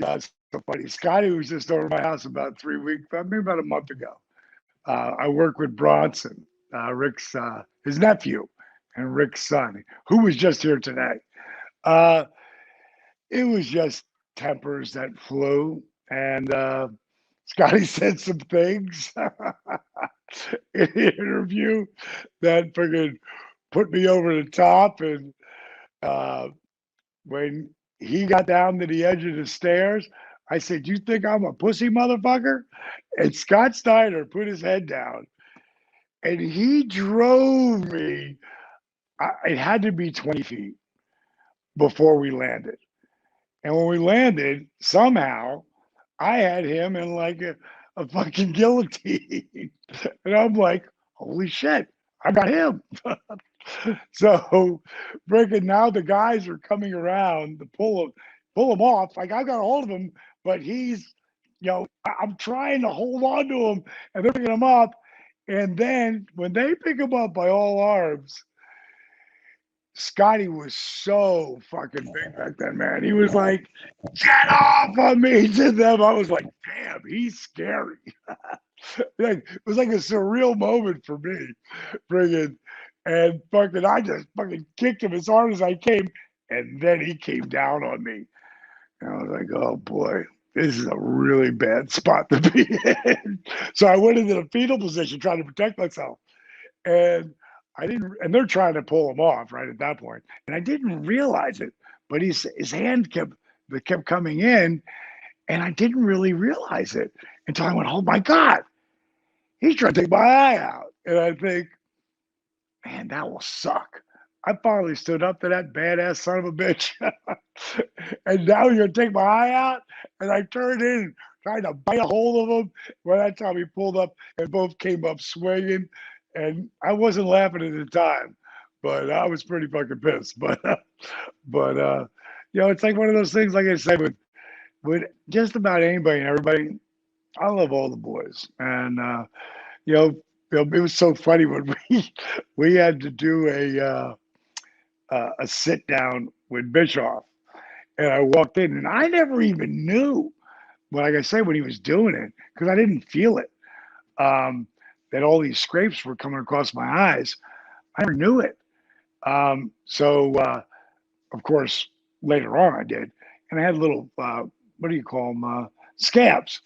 so funny. Scotty was just over my house about 3 weeks, maybe about a month ago. I work with Bronson, Rick's his nephew, and Rick's son, who was just here today. Uh, it was just tempers that flew, and Scotty said some things in the interview that freaking put me over the top. And uh, when he got down to the edge of the stairs, I said, "You think I'm a pussy motherfucker?" And Scott Steiner put his head down and he drove me. It had to be 20 feet before we landed. And when we landed, somehow I had him in like a fucking guillotine. And I'm like, holy shit, I got him. So, freaking now the guys are coming around to pull him off. Like I got a hold of him, but he's, I'm trying to hold on to him, and they're picking him up. And then when they pick him up by all arms, Scotty was so fucking big back then, man. He was like, "Get off of me!" to them. I was like, "Damn, he's scary." Like, it was like a surreal moment for me, friggin'. And fucking, I just fucking kicked him as hard as I came, and then he came down on me. And I was like, "Oh boy, this is a really bad spot to be in." So I went into the fetal position trying to protect myself. And I didn't, and they're trying to pull him off right at that point. And I didn't realize it, but his hand kept coming in, and I didn't really realize it until I went, "Oh my God, he's trying to take my eye out." And I think, man, that will suck. I finally stood up to that badass son of a bitch. And now you're gonna take my eye out? And I turned in, trying to bite a hold of him. Well, that time he pulled up and both came up swinging. And I wasn't laughing at the time, but I was pretty fucking pissed. But it's like one of those things, like I said, with just about anybody and everybody. I love all the boys. And you know, it was so funny when we had to do a sit down with Bischoff, and I walked in, and I never even knew. Well, like I said, when he was doing it, because I didn't feel it, that all these scrapes were coming across my eyes. I never knew it. So, of course, later on I did, and I had little what do you call them, scabs